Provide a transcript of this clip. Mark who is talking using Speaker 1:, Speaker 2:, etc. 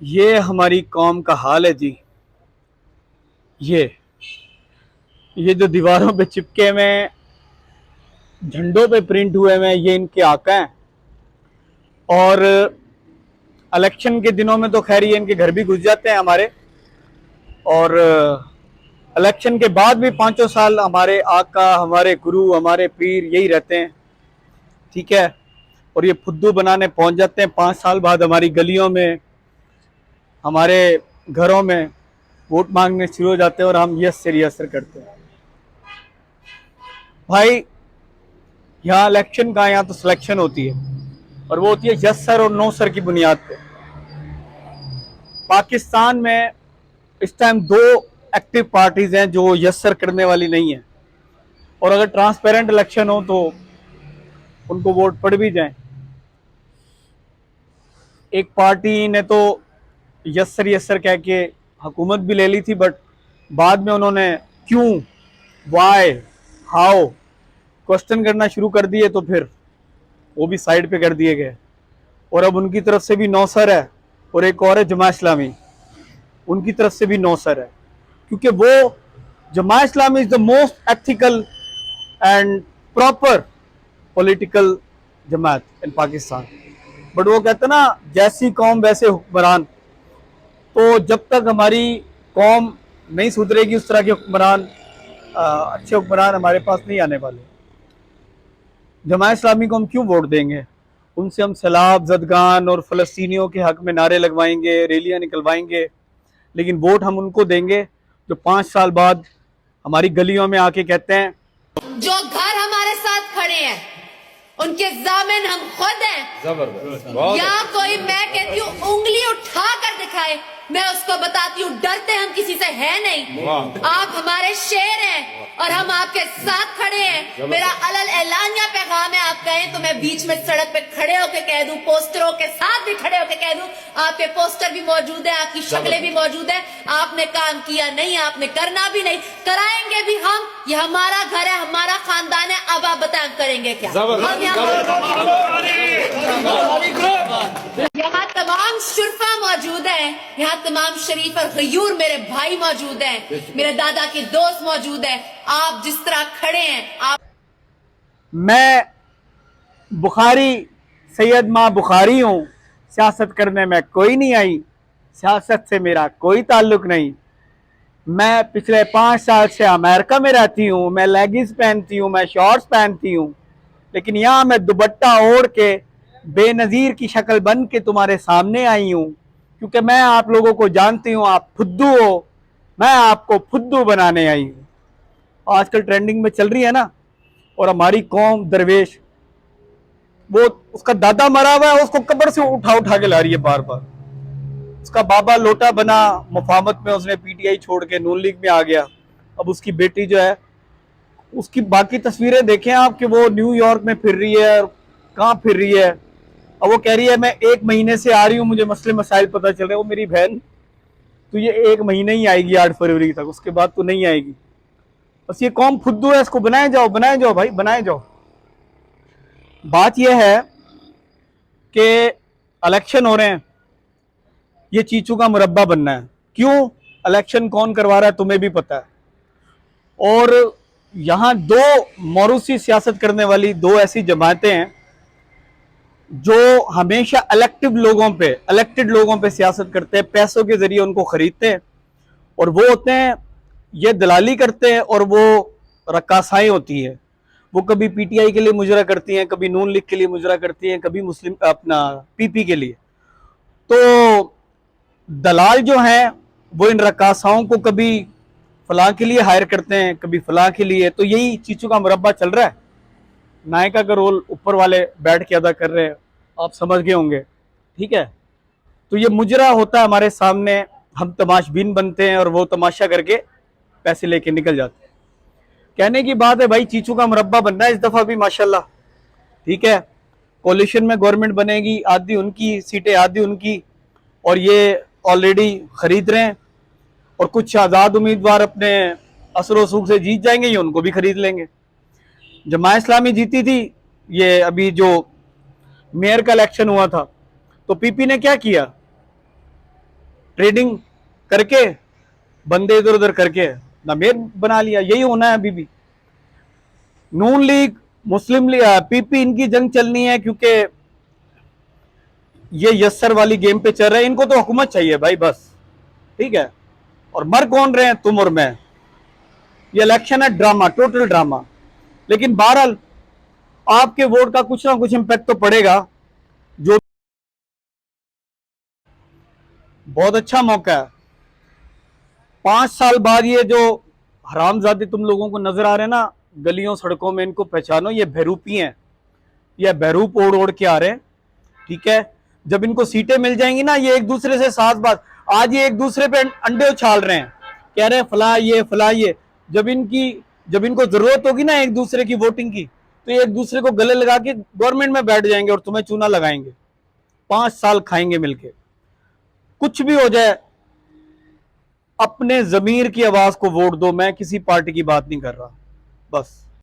Speaker 1: ये हमारी कौम का हाल है जी। ये ये जो दीवारों पे चिपके हुए झंडों पे प्रिंट हुए हुए ये इनके आका हैं। और इलेक्शन के दिनों में तो खैर ये इनके घर भी घुस जाते हैं हमारे। और इलेक्शन के बाद भी पाँचों साल हमारे आका, हमारे गुरु, हमारे पीर यही रहते हैं। ठीक है। और ये फुद्दू बनाने पहुंच जाते हैं 5 साल बाद हमारी गलियों में, हमारे घरों में वोट मांगने शुरू हो जाते हैं और हम यस से रियसर करते हैं। भाई यहाँ इलेक्शन का, यहाँ तो सिलेक्शन होती है और वो होती है यस सर और नो सर की बुनियाद पे। पाकिस्तान में इस टाइम दो एक्टिव पार्टीज हैं जो यस सर करने वाली नहीं है। और अगर ट्रांसपेरेंट इलेक्शन हो तो उनको वोट पड़ भी जाए। एक पार्टी ने तो यस सर कह के हुकूमत भी ले ली थी, बट बाद में उन्होंने क्यों, वाई, हाउ क्वेश्चन करना शुरू कर दिए तो फिर वो भी साइड पे कर दिए गए। और अब उनकी तरफ से भी नो सर है और एक और है जमात इस्लामी, उनकी तरफ से भी नो सर है। क्योंकि वो Jamaat Islami is the most ethical and proper political जमात इन पाकिस्तान। बट वो कहते हैं ना, जैसी कौम वैसे हुक्मरान। तो जब तक हमारी कौम नहीं सुधरेगी उस तरह के हुक्मरान, अच्छे हुक्मरान हमारे पास नहीं आने वाले। जमात इस्लामी को हम क्यों वोट देंगे? उनसे हम सैलाब जदगान और फ़लस्तीनियों के हक में नारे लगवाएंगे, रैलियां निकलवाएंगे, लेकिन वोट हम उनको देंगे जो 5 साल बाद हमारी गलियों में आके कहते हैं
Speaker 2: जो घर हमारे साथ खड़े हैं उनके जामिन हम खुद हैं। जबरदस्त। या कोई, मैं कहती हूँ, उंगली उठा कर दिखाए, मैं उसको बताती हूँ डरते हम किसी से है नहीं। आप हमारे शेर हैं और हम आपके साथ खड़े हैं। मेरा अलल एलानिया पैगाम है, आप कहें तो मैं बीच में सड़क पे खड़े होके कह दूं, पोस्टरों के साथ भी खड़े होके कह दूं, आपके पोस्टर भी मौजूद है, आपकी शक्लें भी मौजूद है। आपने काम किया नहीं, आपने करना भी नहीं, कराएंगे भी हम। ये हमारा घर है, हमारा खानदान है। अब आप बताएं करेंगे क्या? हम यहाँ तमाम शुरफा मौजूद हैं, यहाँ तमाम शरीफ और गयूर मेरे भाई मौजूद हैं, मेरे दादा के दोस्त मौजूद हैं। आप जिस तरह खड़े हैं, आप,
Speaker 1: मैं बुखारी, सैयद माँ बुखारी हूँ, सियासत करने में कोई नहीं आई, सियासत से मेरा कोई ताल्लुक नहीं। मैं पिछले 5 साल से अमेरिका में रहती हूँ, मैं लेगिंग्स पहनती हूँ, मैं शॉर्ट्स पहनती हूँ, लेकिन यहाँ मैं दुपट्टा ओढ़ के बेनज़ीर की शक्ल बन के तुम्हारे सामने आई हूँ, क्योंकि मैं आप लोगों को जानती हूँ, आप फुद्दू हो। मैं आपको फुद्दू बनाने आई हूँ। आजकल ट्रेंडिंग में चल रही है ना। और हमारी कौम दरवेश, वो उसका दादा मरा हुआ है, उसको कब्र से उठा उठा के ला रही है बार बार। उसका बाबा लोटा बना मुफाहमत में, उसने पीटीआई छोड़ के नून लीग में आ गया। अब उसकी बेटी जो है, उसकी बाकी तस्वीरें देखें आप कि वो न्यूयॉर्क में फिर रही है, कहाँ फिर रही है। अब वो कह रही है मैं 1 महीने से आ रही हूँ, मुझे मसले मसाइल पता चल रहे हैं। वो मेरी बहन, तो ये 1 महीने ही आएगी 8 फरवरी तक, उसके बाद तो नहीं आएगी। बस ये कौम फुद्दू है, इसको बनाए जाओ, बनाए जाओ भाई, बनाए जाओ। बात यह है कि इलेक्शन हो रहे हैं, ये चीचू का मुरब्बा बनना है। क्यों? इलेक्शन कौन करवा रहा है तुम्हें भी पता है। और यहाँ दो मौरूसी सियासत करने वाली दो ऐसी जमातें हैं जो हमेशा इलेक्टेड लोगों पे सियासत करते हैं, पैसों के जरिए उनको खरीदते हैं। और वो होते हैं, ये दलाली करते हैं और वो रक्कासाई होती है। वो कभी पीटीआई के लिए मुजरा करती हैं, कभी नून लीग के लिए मुजरा करती हैं, कभी मुस्लिम अपना पीपी के लिए। तो दलाल जो हैं वो इन रक्कासाओं को कभी फलां के लिए हायर करते हैं, कभी फलां के लिए। तो यही चीचू का मुरब्बा चल रहा है। नायका का रोल ऊपर वाले बैठ के अदा कर रहे हैं, आप समझ गए होंगे। ठीक है। तो ये मुजरा होता है हमारे सामने, हम तमाशबीन बनते हैं और वो तमाशा करके पैसे लेके निकल जाते हैं। कहने की बात है भाई, चीचू का मुरब्बा बनना है इस दफा भी माशाल्लाह। ठीक है। कोलिशन में गवर्नमेंट बनेगी, आधी उनकी सीटें आधी उनकी, और ये ऑलरेडी खरीद रहे हैं। और कुछ आज़ाद उम्मीदवार अपने असर वसूख से जीत जाएंगे, ये उनको भी खरीद लेंगे। जमात इस्लामी जीती थी, ये अभी जो मेयर का इलेक्शन हुआ था, तो पीपी ने क्या किया? ट्रेडिंग करके बंदे इधर उधर करके ना मेयर बना लिया। यही होना है अभी भी। नून लीग, मुस्लिम लीग, पीपी, इनकी जंग चलनी है, क्योंकि ये यस्सर वाली गेम पे चल रहे हैं। इनको तो हुकूमत चाहिए भाई, बस। ठीक है। और मर कौन रहे हैं? तुम और मैं। ये इलेक्शन है ड्रामा, टोटल ड्रामा। लेकिन बहरहाल आपके वोट का कुछ ना कुछ इंपैक्ट तो पड़ेगा। जो बहुत अच्छा मौका है। 5 साल बाद ये जो हरामजादे तुम लोगों को नजर आ रहे हैं ना गलियों सड़कों में, इनको पहचानो, ये बहरूपी हैं। ये बहरूप ओढ़ ओढ़ के आ रहे हैं। ठीक है। जब इनको सीटें मिल जाएंगी ना, ये एक दूसरे से साथ बात, आज ये एक दूसरे पे अंडे उछाल रहे हैं, कह रहे हैं फला ये। जब इनको जरूरत होगी ना एक दूसरे की वोटिंग की, तो ये एक दूसरे को गले लगा के गवर्नमेंट में बैठ जाएंगे और तुम्हें चूना लगाएंगे। 5 साल खाएंगे मिलके। कुछ भी हो जाए, अपने जमीर की आवाज को वोट दो। मैं किसी पार्टी की बात नहीं कर रहा, बस।